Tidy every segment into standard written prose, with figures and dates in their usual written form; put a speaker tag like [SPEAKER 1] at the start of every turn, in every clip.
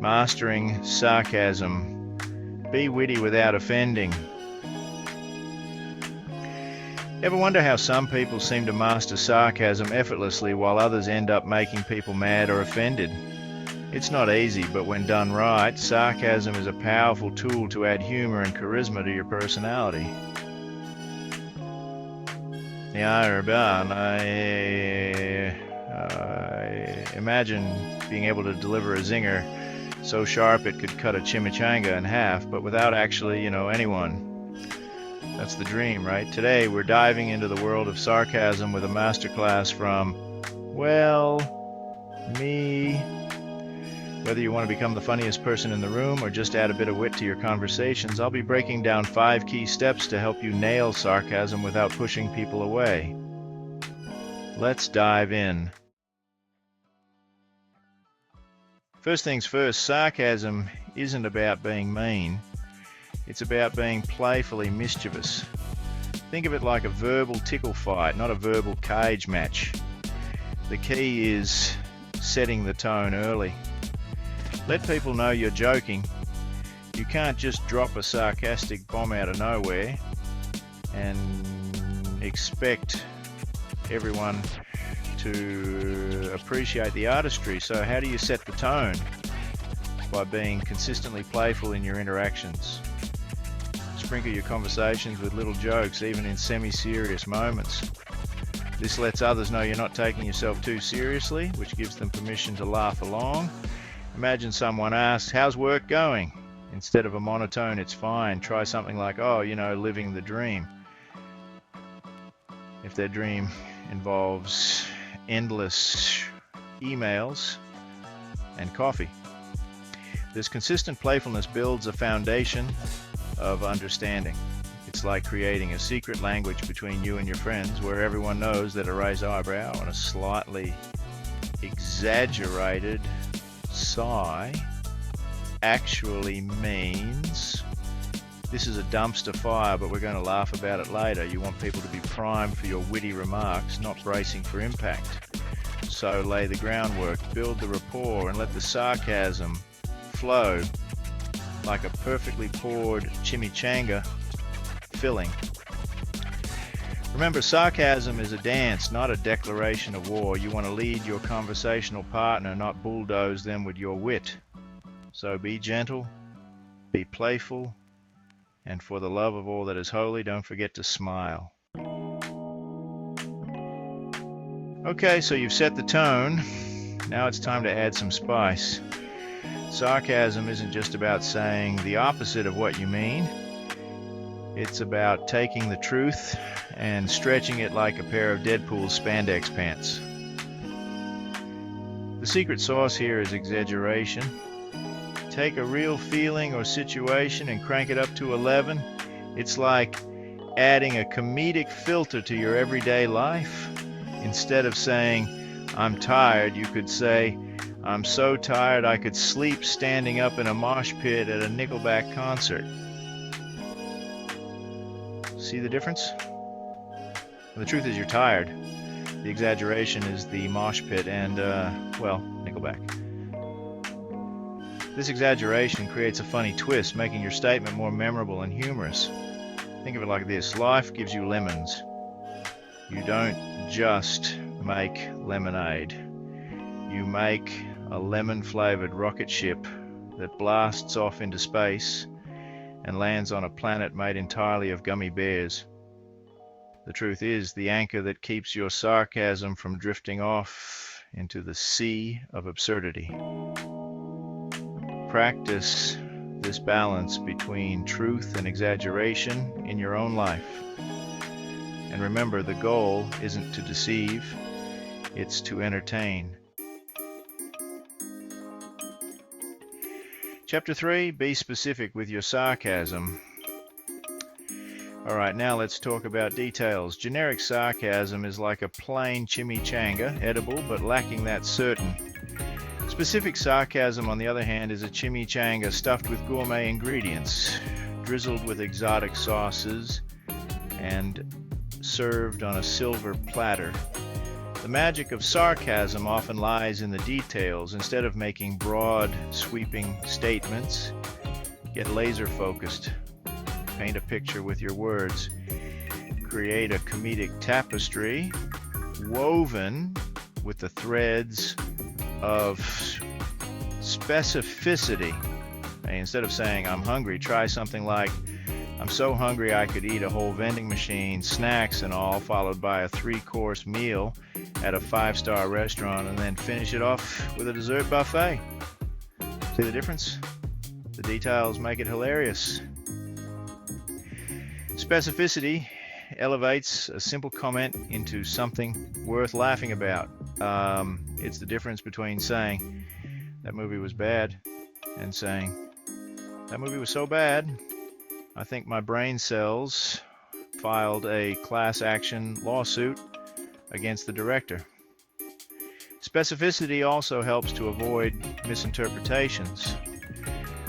[SPEAKER 1] Mastering sarcasm. Be witty without offending. Ever wonder how some people seem to master sarcasm effortlessly while others end up making people mad or offended? It's not easy, but when done right, sarcasm is a powerful tool to add humor and charisma to your personality. Imagine being able to deliver a zinger so sharp it could cut a chimichanga in half, but without actually, anyone. That's the dream, right? Today, we're diving into the world of sarcasm with a masterclass from, me. Whether you want to become the funniest person in the room or just add a bit of wit to your conversations, I'll be breaking down 5 key steps to help you nail sarcasm without pushing people away. Let's dive in. First things first, sarcasm isn't about being mean. It's about being playfully mischievous. Think of it like a verbal tickle fight, not a verbal cage match. The key is setting the tone early. Let people know you're joking. You can't just drop a sarcastic bomb out of nowhere and expect everyone to appreciate the artistry. So how do you set the tone? By being consistently playful in your interactions. Sprinkle your conversations with little jokes, even in semi-serious moments. This lets others know you're not taking yourself too seriously, which gives them permission to laugh along. Imagine someone asks, "How's work going?" Instead of a monotone, "It's fine," try something like, living the dream. If their dream involves endless emails and coffee. This consistent playfulness builds a foundation of understanding. It's like creating a secret language between you and your friends where everyone knows that a raised eyebrow and a slightly exaggerated sigh actually means this is a dumpster fire, but we're going to laugh about it later. You want people to be primed for your witty remarks, not bracing for impact. So lay the groundwork, build the rapport, and let the sarcasm flow like a perfectly poured chimichanga filling. Remember, sarcasm is a dance, not a declaration of war. You want to lead your conversational partner, not bulldoze them with your wit. So be gentle, be playful, and for the love of all that is holy, don't forget to smile. Okay, so you've set the tone. Now it's time to add some spice. Sarcasm isn't just about saying the opposite of what you mean. It's about taking the truth and stretching it like a pair of Deadpool spandex pants. The secret sauce here is exaggeration. Take a real feeling or situation and crank it up to 11. It's like adding a comedic filter to your everyday life. Instead of saying, "I'm tired," you could say, "I'm so tired I could sleep standing up in a mosh pit at a Nickelback concert." See the difference? The truth is you're tired. The exaggeration is the mosh pit and, Nickelback. This exaggeration creates a funny twist, making your statement more memorable and humorous. Think of it like this. Life gives you lemons. You don't just make lemonade. You make a lemon-flavored rocket ship that blasts off into space and lands on a planet made entirely of gummy bears. The truth is, the anchor that keeps your sarcasm from drifting off into the sea of absurdity. Practice this balance between truth and exaggeration in your own life. And remember, the goal isn't to deceive, it's to entertain. Chapter 3, be specific with your sarcasm. Alright, now let's talk about details. Generic sarcasm is like a plain chimichanga, edible but lacking that certain. Specific sarcasm, on the other hand, is a chimichanga stuffed with gourmet ingredients, drizzled with exotic sauces, and served on a silver platter. The magic of sarcasm often lies in the details. Instead of making broad, sweeping statements, get laser focused. Paint a picture with your words. Create a comedic tapestry woven with the threads of specificity. And instead of saying, I'm hungry, try something like, I'm so hungry I could eat a whole vending machine, snacks and all, followed by a 3-course meal at a 5-star restaurant, and then finish it off with a dessert buffet. See the difference? The details make it hilarious. Specificity elevates a simple comment into something worth laughing about. It's the difference between saying, that movie was bad, and saying, that movie was so bad, I think my brain cells filed a class action lawsuit against the director. Specificity also helps to avoid misinterpretations.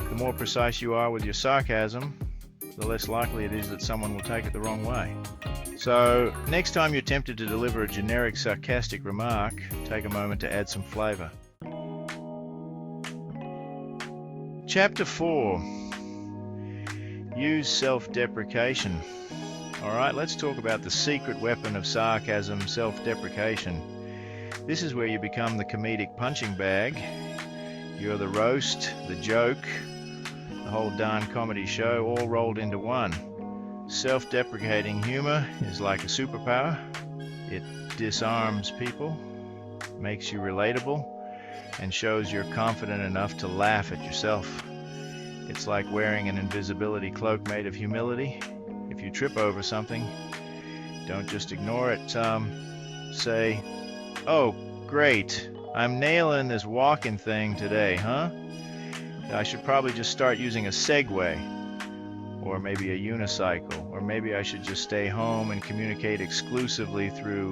[SPEAKER 1] The more precise you are with your sarcasm, the less likely it is that someone will take it the wrong way. So, next time you're tempted to deliver a generic sarcastic remark, take a moment to add some flavor. Chapter 4. Use self-deprecation. Alright, let's talk about the secret weapon of sarcasm, self-deprecation. This is where you become the comedic punching bag. You're the roast, the joke, the whole darn comedy show all rolled into one. Self-deprecating humor is like a superpower. It disarms people, makes you relatable, and shows you're confident enough to laugh at yourself. It's like wearing an invisibility cloak made of humility. If you trip over something, don't just ignore it. Say, oh, great, I'm nailing this walking thing today, huh? I should probably just start using a Segway, or maybe a unicycle, or maybe I should just stay home and communicate exclusively through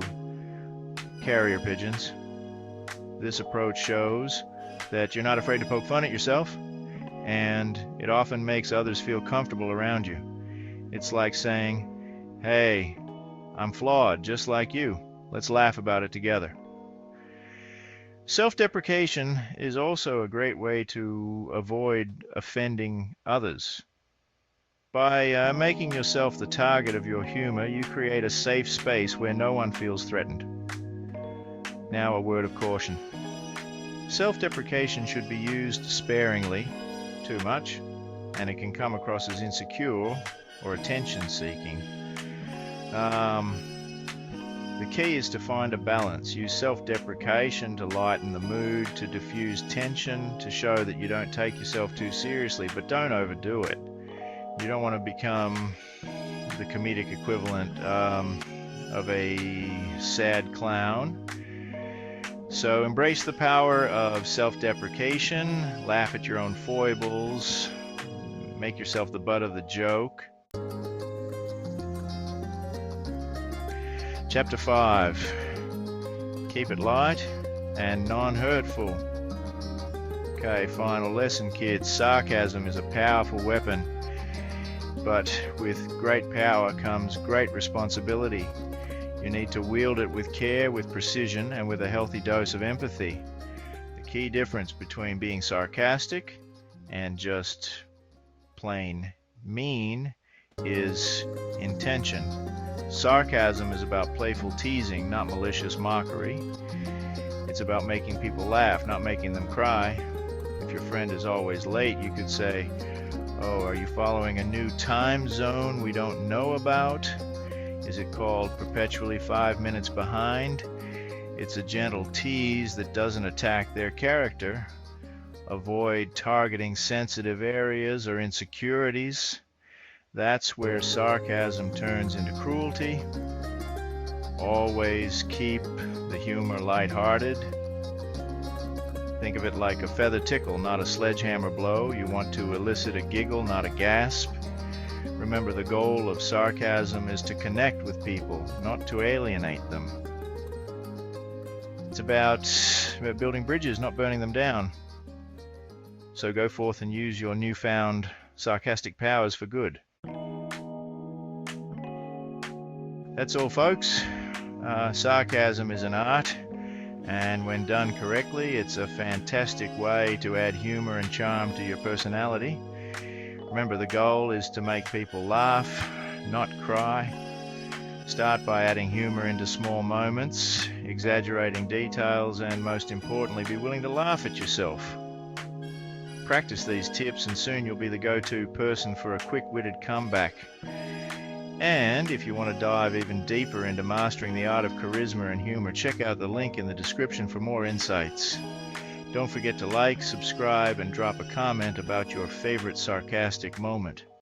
[SPEAKER 1] carrier pigeons. This approach shows that you're not afraid to poke fun at yourself, and it often makes others feel comfortable around you. It's like saying, hey, I'm flawed just like you. Let's laugh about it together. Self-deprecation is also a great way to avoid offending others. By making yourself the target of your humor, you create a safe space where no one feels threatened. Now a word of caution. Self-deprecation should be used sparingly. Too much, and it can come across as insecure or attention-seeking. The key is to find a balance. Use self-deprecation to lighten the mood, to diffuse tension, to show that you don't take yourself too seriously, but don't overdo it. You don't want to become the comedic equivalent of a sad clown. So embrace the power of self-deprecation, laugh at your own foibles, make yourself the butt of the joke. Chapter 5. Keep it light and non-hurtful. Okay, final lesson, kids. Sarcasm is a powerful weapon, but with great power comes great responsibility. You need to wield it with care, with precision, and with a healthy dose of empathy. The key difference between being sarcastic and just plain mean is intention. Sarcasm is about playful teasing, not malicious mockery. It's about making people laugh, not making them cry. If your friend is always late, you could say, oh, are you following a new time zone we don't know about? Is it called perpetually 5 minutes behind? It's a gentle tease that doesn't attack their character. Avoid targeting sensitive areas or insecurities. That's where sarcasm turns into cruelty. Always keep the humor lighthearted. Think of it like a feather tickle, not a sledgehammer blow. You want to elicit a giggle, not a gasp. Remember, the goal of sarcasm is to connect with people, not to alienate them. It's about building bridges, not burning them down. So go forth and use your newfound sarcastic powers for good. That's all, folks. Sarcasm is an art, and when done correctly, it's a fantastic way to add humor and charm to your personality. Remember, the goal is to make people laugh, not cry. Start by adding humor into small moments, exaggerating details, and most importantly, be willing to laugh at yourself. Practice these tips and soon you'll be the go-to person for a quick-witted comeback. And if you want to dive even deeper into mastering the art of charisma and humor, check out the link in the description for more insights. Don't forget to like, subscribe, and drop a comment about your favorite sarcastic moment.